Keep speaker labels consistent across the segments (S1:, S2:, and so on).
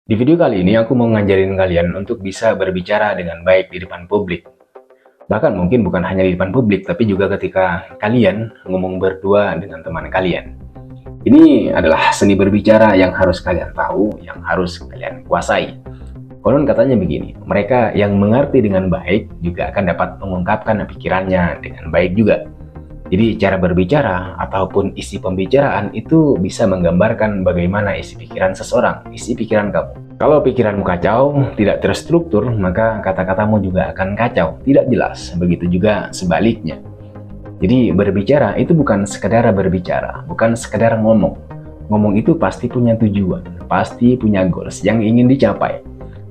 S1: Di video kali ini aku mau ngajarin kalian untuk bisa berbicara dengan baik di depan publik. Bahkan mungkin bukan hanya di depan publik, tapi juga ketika kalian ngomong berdua dengan teman kalian. Ini adalah seni berbicara yang harus kalian tahu, yang harus kalian kuasai. Konon katanya begini, mereka yang mengerti dengan baik juga akan dapat mengungkapkan pikirannya dengan baik juga. Jadi cara berbicara ataupun isi pembicaraan itu bisa menggambarkan bagaimana isi pikiran seseorang, isi pikiran kamu. Kalau pikiranmu kacau, tidak terstruktur, maka kata-katamu juga akan kacau, tidak jelas. Begitu juga sebaliknya. Jadi berbicara itu bukan sekedar berbicara, bukan sekedar ngomong. Ngomong itu pasti punya tujuan, pasti punya goals yang ingin dicapai.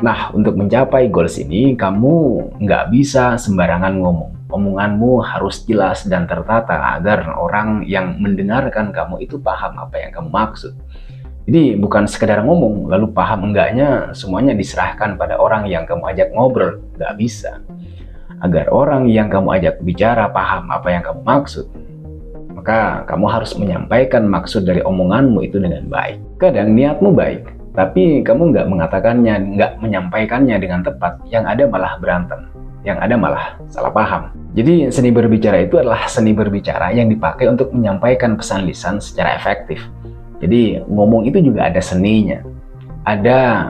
S1: Nah, untuk mencapai goals ini, kamu nggak bisa sembarangan ngomong. Omonganmu harus jelas dan tertata agar orang yang mendengarkan kamu itu paham apa yang kamu maksud. Jadi bukan sekedar ngomong, lalu paham enggaknya semuanya diserahkan pada orang yang kamu ajak ngobrol. Nggak bisa. Agar orang yang kamu ajak bicara paham apa yang kamu maksud, maka kamu harus menyampaikan maksud dari omonganmu itu dengan baik. Kadang niatmu baik, tapi kamu nggak mengatakannya, nggak menyampaikannya dengan tepat, yang ada malah berantem, yang ada malah salah paham. Jadi seni berbicara itu adalah seni berbicara yang dipakai untuk menyampaikan pesan lisan secara efektif. Jadi ngomong itu juga ada seninya, ada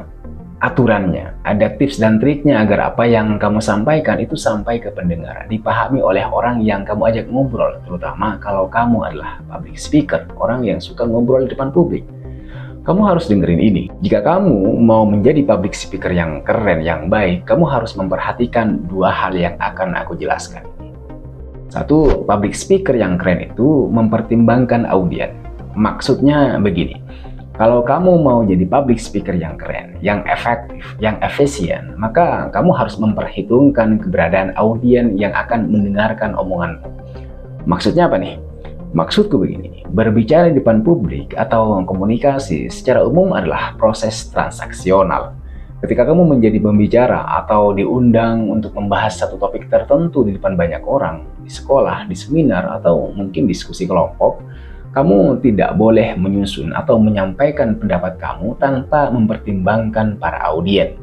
S1: aturannya, ada tips dan triknya agar apa yang kamu sampaikan itu sampai ke pendengar, dipahami oleh orang yang kamu ajak ngobrol, terutama kalau kamu adalah public speaker, orang yang suka ngobrol di depan publik. Kamu harus dengerin ini. Jika kamu mau menjadi public speaker yang keren, yang baik, kamu harus memperhatikan dua hal yang akan aku jelaskan. Satu, public speaker yang keren itu mempertimbangkan audien. Maksudnya begini, kalau kamu mau jadi public speaker yang keren, yang efektif, yang efisien, maka kamu harus memperhitungkan keberadaan audien yang akan mendengarkan omonganmu. Maksudnya apa nih? Maksudku begini, berbicara di depan publik atau komunikasi secara umum adalah proses transaksional. Ketika kamu menjadi pembicara atau diundang untuk membahas satu topik tertentu di depan banyak orang, di sekolah, di seminar, atau mungkin diskusi kelompok, kamu tidak boleh menyusun atau menyampaikan pendapat kamu tanpa mempertimbangkan para audien.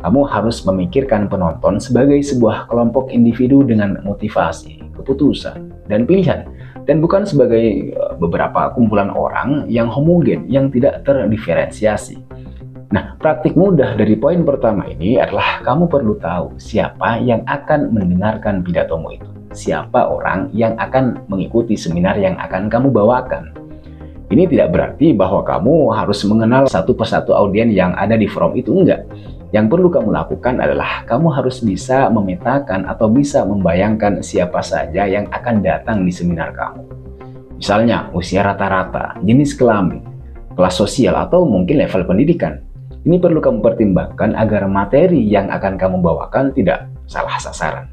S1: Kamu harus memikirkan penonton sebagai sebuah kelompok individu dengan motivasi, keputusan, dan pilihan, dan bukan sebagai beberapa kumpulan orang yang homogen, yang tidak terdiferensiasi. Nah, praktik mudah dari poin pertama ini adalah kamu perlu tahu siapa yang akan mendengarkan pidatomu itu. Siapa orang yang akan mengikuti seminar yang akan kamu bawakan. Ini tidak berarti bahwa kamu harus mengenal satu persatu audien yang ada di forum itu, enggak. Yang perlu kamu lakukan adalah kamu harus bisa memetakan atau bisa membayangkan siapa saja yang akan datang di seminar kamu. Misalnya, usia rata-rata, jenis kelamin, kelas sosial, atau mungkin level pendidikan. Ini perlu kamu pertimbangkan agar materi yang akan kamu bawakan tidak salah sasaran.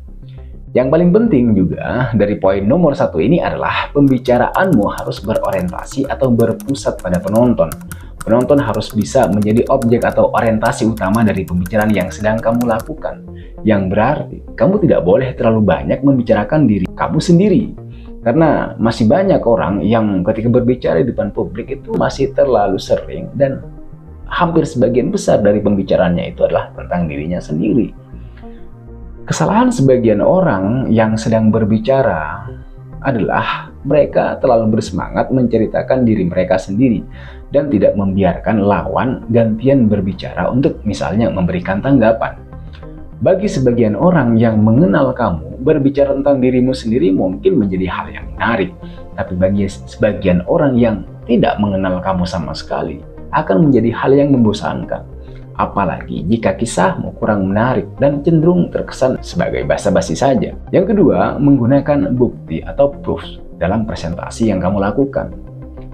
S1: Yang paling penting juga dari poin nomor satu ini adalah pembicaraanmu harus berorientasi atau berpusat pada penonton. Penonton harus bisa menjadi objek atau orientasi utama dari pembicaraan yang sedang kamu lakukan. Yang berarti kamu tidak boleh terlalu banyak membicarakan diri kamu sendiri. Karena masih banyak orang yang ketika berbicara di depan publik itu masih terlalu sering dan hampir sebagian besar dari pembicaraannya itu adalah tentang dirinya sendiri. Kesalahan sebagian orang yang sedang berbicara adalah mereka terlalu bersemangat menceritakan diri mereka sendiri dan tidak membiarkan lawan gantian berbicara untuk misalnya memberikan tanggapan. Bagi sebagian orang yang mengenal kamu, berbicara tentang dirimu sendiri mungkin menjadi hal yang menarik. Tapi bagi sebagian orang yang tidak mengenal kamu sama sekali, akan menjadi hal yang membosankan. Apalagi jika kisahmu kurang menarik dan cenderung terkesan sebagai basa-basi saja. Yang kedua, menggunakan bukti atau proofs dalam presentasi yang kamu lakukan.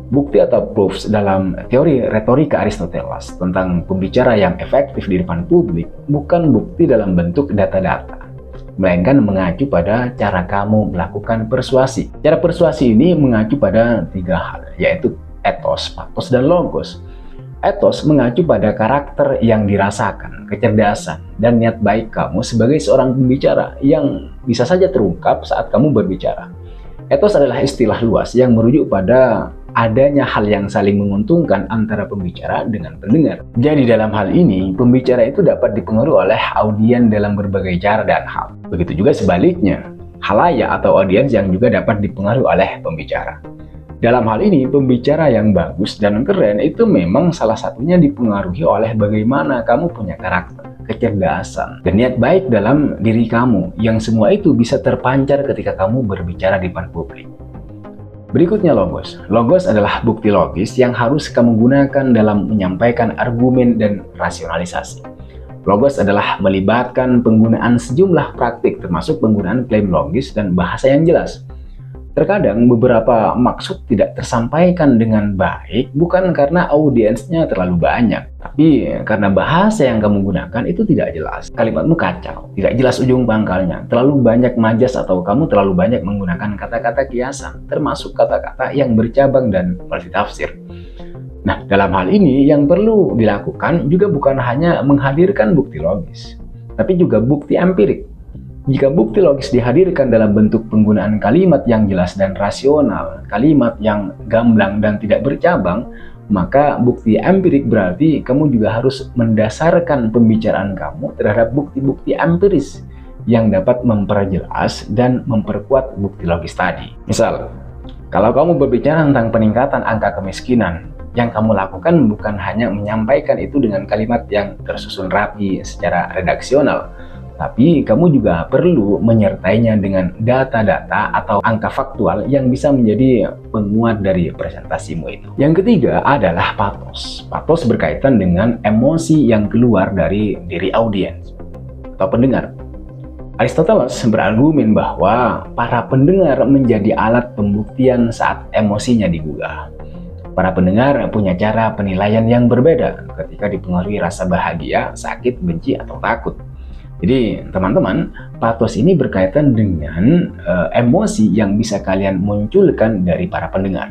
S1: Bukti atau proofs dalam teori retorika Aristoteles tentang pembicara yang efektif di depan publik bukan bukti dalam bentuk data-data, melainkan mengacu pada cara kamu melakukan persuasi. Cara persuasi ini mengacu pada tiga hal, yaitu ethos, pathos, dan logos. Ethos mengacu pada karakter yang dirasakan, kecerdasan, dan niat baik kamu sebagai seorang pembicara yang bisa saja terungkap saat kamu berbicara. Ethos adalah istilah luas yang merujuk pada adanya hal yang saling menguntungkan antara pembicara dengan pendengar. Jadi dalam hal ini, pembicara itu dapat dipengaruhi oleh audiens dalam berbagai cara dan hal. Begitu juga sebaliknya, halayak atau audiens yang juga dapat dipengaruhi oleh pembicara. Dalam hal ini, pembicara yang bagus dan keren itu memang salah satunya dipengaruhi oleh bagaimana kamu punya karakter, kecerdasan, dan niat baik dalam diri kamu, yang semua itu bisa terpancar ketika kamu berbicara di depan publik. Berikutnya logos. Logos adalah bukti logis yang harus kamu gunakan dalam menyampaikan argumen dan rasionalisasi. Logos adalah melibatkan penggunaan sejumlah praktik termasuk penggunaan klaim logis dan bahasa yang jelas. Terkadang beberapa maksud tidak tersampaikan dengan baik bukan karena audiensnya terlalu banyak, tapi karena bahasa yang kamu gunakan itu tidak jelas. Kalimatmu kacau, tidak jelas ujung pangkalnya, terlalu banyak majas atau kamu terlalu banyak menggunakan kata-kata kiasan, termasuk kata-kata yang bercabang dan multitafsir. Nah, dalam hal ini yang perlu dilakukan juga bukan hanya menghadirkan bukti logis, tapi juga bukti empirik. Jika bukti logis dihadirkan dalam bentuk penggunaan kalimat yang jelas dan rasional, kalimat yang gamblang dan tidak bercabang, maka bukti empirik berarti kamu juga harus mendasarkan pembicaraan kamu terhadap bukti-bukti empiris yang dapat memperjelas dan memperkuat bukti logis tadi. Misal, kalau kamu berbicara tentang peningkatan angka kemiskinan, yang kamu lakukan bukan hanya menyampaikan itu dengan kalimat yang tersusun rapi secara redaksional, tapi kamu juga perlu menyertainya dengan data-data atau angka faktual yang bisa menjadi penguat dari presentasimu itu. Yang ketiga adalah patos. Patos berkaitan dengan emosi yang keluar dari diri audiens atau pendengar. Aristoteles berargumen bahwa para pendengar menjadi alat pembuktian saat emosinya digugah. Para pendengar punya cara penilaian yang berbeda ketika dipengaruhi rasa bahagia, sakit, benci, atau takut. Jadi teman-teman, patos ini berkaitan dengan emosi yang bisa kalian munculkan dari para pendengar.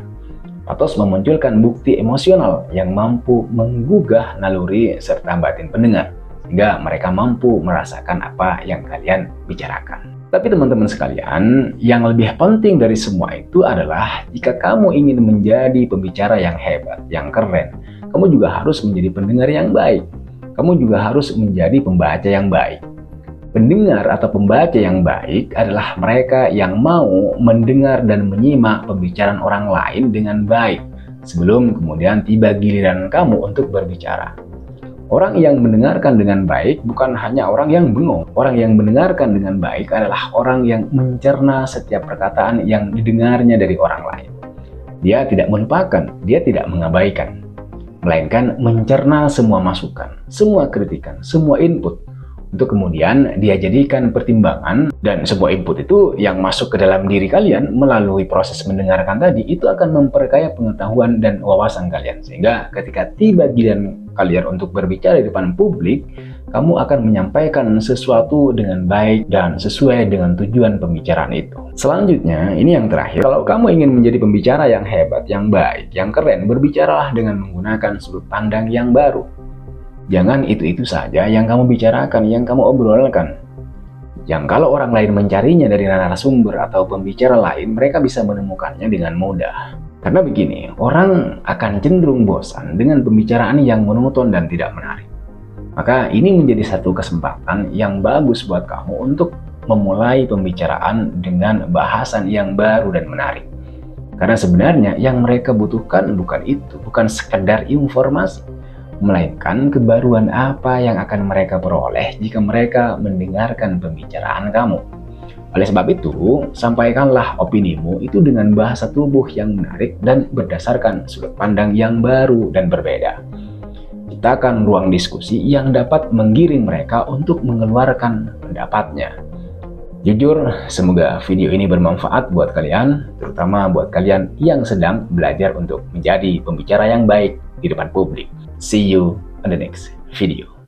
S1: Patos memunculkan bukti emosional yang mampu menggugah naluri serta batin pendengar, sehingga mereka mampu merasakan apa yang kalian bicarakan. Tapi teman-teman sekalian, yang lebih penting dari semua itu adalah jika kamu ingin menjadi pembicara yang hebat, yang keren, kamu juga harus menjadi pendengar yang baik. Kamu juga harus menjadi pembaca yang baik. Pendengar atau pembaca yang baik adalah mereka yang mau mendengar dan menyimak pembicaraan orang lain dengan baik sebelum kemudian tiba giliran kamu untuk berbicara. Orang yang mendengarkan dengan baik bukan hanya orang yang bengong. Orang yang mendengarkan dengan baik adalah orang yang mencerna setiap perkataan yang didengarnya dari orang lain. Dia tidak melupakan, dia tidak mengabaikan, melainkan mencerna semua masukan, semua kritikan, semua input, untuk kemudian dia jadikan pertimbangan, dan sebuah input itu yang masuk ke dalam diri kalian melalui proses mendengarkan tadi itu akan memperkaya pengetahuan dan wawasan kalian, sehingga ketika tiba giliran kalian untuk berbicara di depan publik, kamu akan menyampaikan sesuatu dengan baik dan sesuai dengan tujuan pembicaraan itu. Selanjutnya, ini yang terakhir, kalau kamu ingin menjadi pembicara yang hebat, yang baik, yang keren, berbicaralah dengan menggunakan sudut pandang yang baru. Jangan itu-itu saja yang kamu bicarakan, yang kamu obrolkan. Yang kalau orang lain mencarinya dari narasumber atau pembicara lain, mereka bisa menemukannya dengan mudah. Karena begini, orang akan cenderung bosan dengan pembicaraan yang monoton dan tidak menarik. Maka ini menjadi satu kesempatan yang bagus buat kamu untuk memulai pembicaraan dengan bahasan yang baru dan menarik. Karena sebenarnya yang mereka butuhkan bukan itu, bukan sekedar informasi, melainkan kebaruan apa yang akan mereka peroleh jika mereka mendengarkan pembicaraan kamu. Oleh sebab itu, sampaikanlah opinimu itu dengan bahasa tubuh yang menarik dan berdasarkan sudut pandang yang baru dan berbeda. Ciptakan ruang diskusi yang dapat menggiring mereka untuk mengeluarkan pendapatnya. Jujur, semoga video ini bermanfaat buat kalian, terutama buat kalian yang sedang belajar untuk menjadi pembicara yang baik di depan publik. See you on the next video.